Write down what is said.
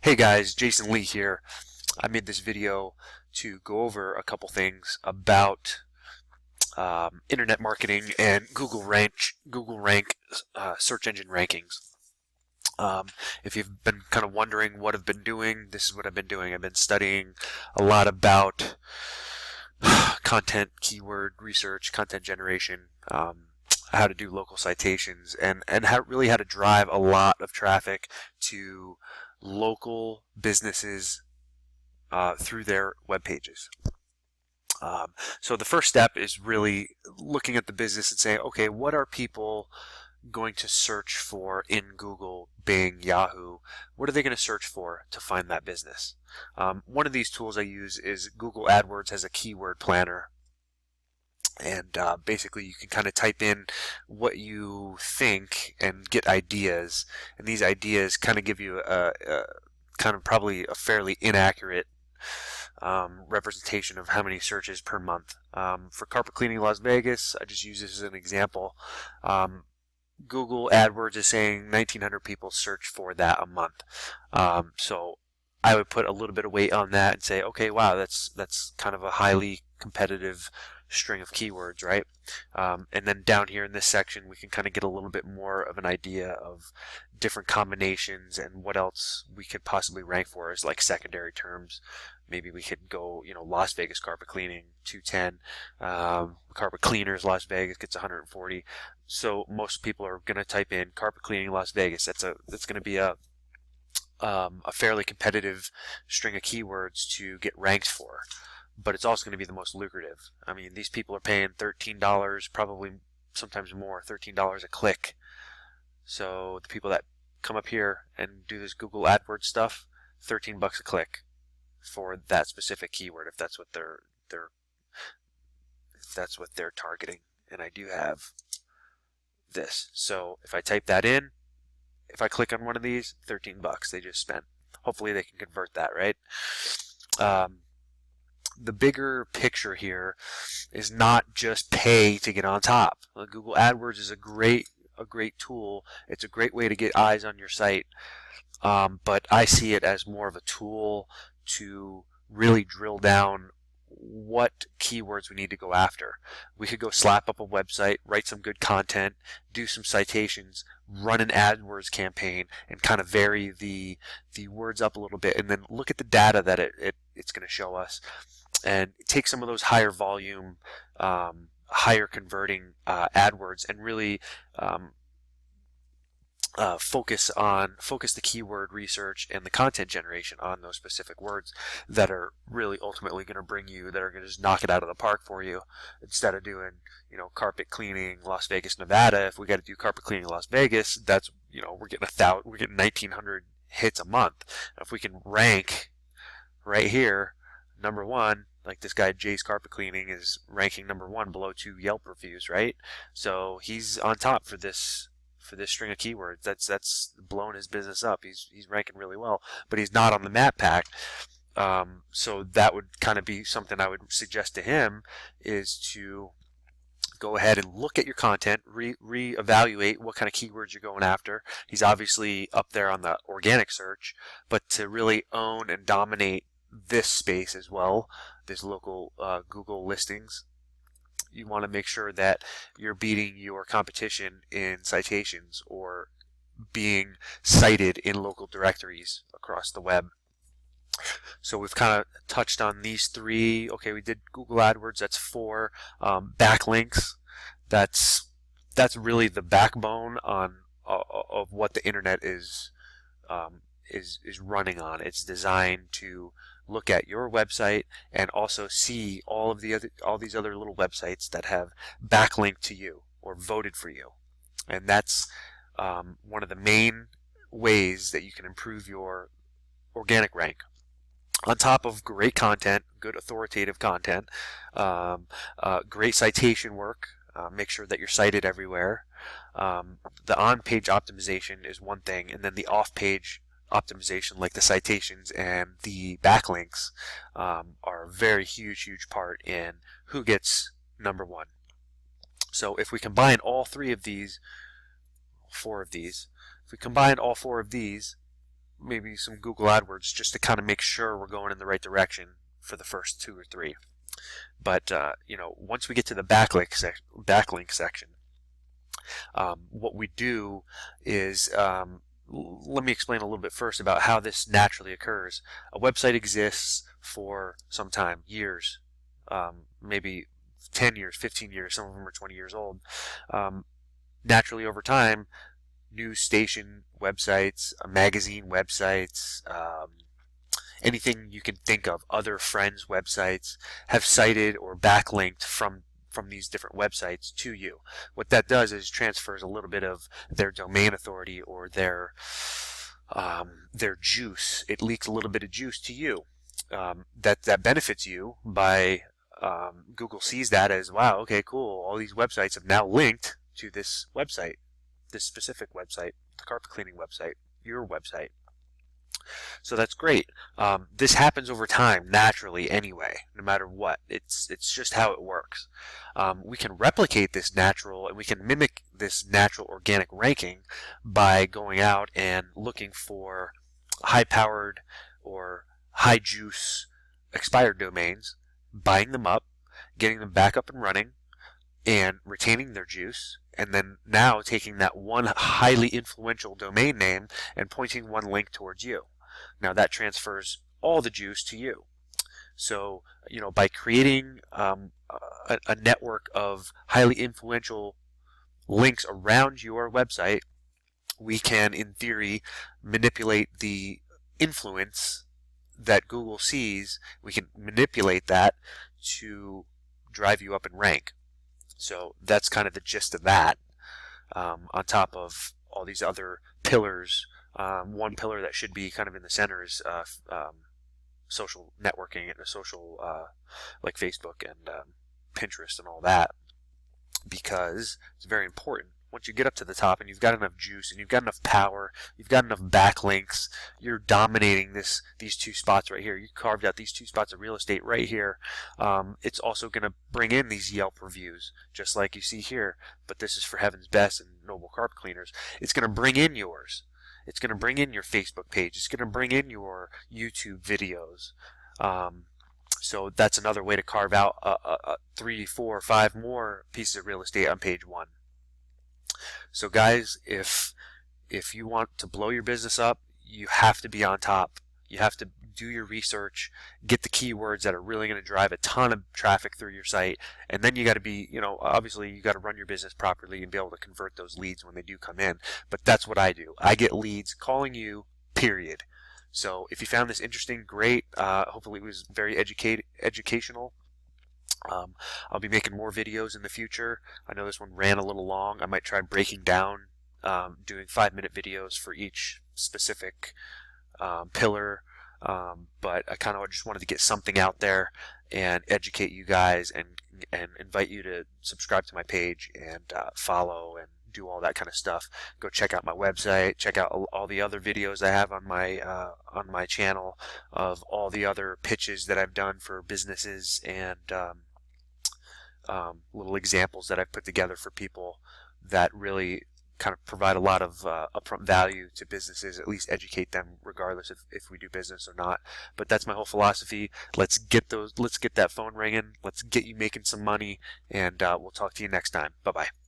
Hey guys, Jason Lee here. I made this video to go over a couple things about internet marketing and Google rank search engine rankings. If you've been kind of wondering what I've been doing, this is what I've been doing. I've been studying a lot about content, keyword research, content generation, how to do local citations, and really how to drive a lot of traffic to local businesses through their web pages. So the first step is really looking at the business and saying, okay, what are people going to search for in Google, Bing, Yahoo? What are they going to search for to find that business? One of these tools I use is Google AdWords has a keyword planner. And basically you can kind of type in what you think and get ideas, and these ideas kind of give you a kind of probably a fairly inaccurate representation of how many searches per month. For carpet cleaning Las Vegas, I just use this as an example. Google AdWords is saying 1,900 people search for that a month. So I would put a little bit of weight on that and say, okay, wow, that's kind of a highly competitive string of keywords, right? And then down here in this section, we can kind of get a little bit more of an idea of different combinations and what else we could possibly rank for as like secondary terms. Maybe we could go, Las Vegas carpet cleaning, 210. Carpet cleaners Las Vegas gets 140. So most people are going to type in carpet cleaning Las Vegas. That's going to be a fairly competitive string of keywords to get ranked for. But it's also going to be the most lucrative. I mean, these people are paying $13, probably sometimes more, $13 a click. So the people that come up here and do this Google AdWords stuff, $13 a click for that specific keyword, if that's what they're targeting. And I do have this. So if I type that in, if I click on one of these, $13 they just spent. Hopefully they can convert that, right? The bigger picture here is not just pay to get on top. Google AdWords is a great tool. It's a great way to get eyes on your site, but I see it as more of a tool to really drill down what keywords we need to go after. We could go slap up a website, write some good content, do some citations, run an AdWords campaign, and kind of vary the words up a little bit, and then look at the data that it's going to show us, and take some of those higher volume, higher converting AdWords and really focus the keyword research and the content generation on those specific words that are really ultimately going to bring you, that are going to just knock it out of the park for you. Instead of doing, carpet cleaning Las Vegas, Nevada, if we got to do carpet cleaning Las Vegas, that's, we're getting 1,900 hits a month. If we can rank right here, number one, like this guy Jay's Carpet Cleaning is ranking number one below 2 Yelp reviews, right? So he's on top for this string of keywords. That's blown his business up. He's ranking really well, but he's not on the map pack. So that would kind of be something I would suggest to him, is to go ahead and look at your content, reevaluate what kind of keywords you're going after. He's obviously up there on the organic search, but to really own and dominate this space as well, this local Google listings, you want to make sure that you're beating your competition in citations or being cited in local directories across the web. So we've kind of touched on these three. Okay, we did Google AdWords, that's 4. Backlinks, that's really the backbone of what the internet is running on. It's designed to look at your website and also see all these other little websites that have backlinked to you or voted for you. And that's one of the main ways that you can improve your organic rank. On top of great content, good authoritative content, great citation work, make sure that you're cited everywhere. The on-page optimization is one thing, and then the off-page optimization, like the citations and the backlinks, are a very huge part in who gets number one. So if we combine all 4 of these, if we combine all 4 of these, maybe some Google AdWords just to kind of make sure we're going in the right direction for the first 2 or 3. But once we get to the backlink section, what we do is, let me explain a little bit first about how this naturally occurs. A website exists for some time, years, maybe 10 years, 15 years, some of them are 20 years old. Naturally, over time, news station websites, magazine websites, anything you can think of, other friends' websites, have cited or backlinked from these different websites to you. What that does is transfers a little bit of their domain authority or their juice. It leaks a little bit of juice to you. That benefits you by Google sees that as, wow, okay, cool. All these websites have now linked to this website, this specific website, the carpet cleaning website, your website. So that's great. This happens over time, naturally, anyway, no matter what. It's just how it works. We can replicate this natural, and we can mimic this natural organic ranking by going out and looking for high-powered or high-juice expired domains, buying them up, getting them back up and running, and retaining their juice, and then now taking that one highly influential domain name and pointing one link towards you. Now that transfers all the juice to you. So, by creating a network of highly influential links around your website, we can, in theory, manipulate the influence that Google sees. We can manipulate that to drive you up in rank. So that's kind of the gist of that, on top of all these other pillars. One pillar that should be kind of in the center is social networking and social, like Facebook and Pinterest and all that, because it's very important. Once you get up to the top and you've got enough juice and you've got enough power, you've got enough backlinks, you're dominating these 2 spots right here. You carved out these 2 spots of real estate right here. It's also going to bring in these Yelp reviews, just like you see here. But this is for Heaven's Best and Noble Carpet Cleaners. It's going to bring in yours. It's going to bring in your Facebook page. It's going to bring in your YouTube videos. So that's another way to carve out 3, 4, 5 more pieces of real estate on page 1. So guys, if you want to blow your business up, you have to be on top. You have to do your research, get the keywords that are really going to drive a ton of traffic through your site, and then you got to be, obviously you got to run your business properly and be able to convert those leads when they do come in. But that's what I do. I get leads calling you, period. So if you found this interesting, great. Hopefully it was very educational. I'll be making more videos in the future. I know this one ran a little long. I might try breaking down, doing 5-minute videos for each specific pillar. But I kind of just wanted to get something out there and educate you guys and invite you to subscribe to my page and follow and do all that kind of stuff. Go check out my website, check out all the other videos I have on my channel of all the other pitches that I've done for businesses and little examples that I've put together for people that really kind of provide a lot of upfront value to businesses, at least educate them regardless if we do business or not. But that's my whole philosophy. Let's get that phone ringing. Let's get you making some money, and we'll talk to you next time. Bye-bye.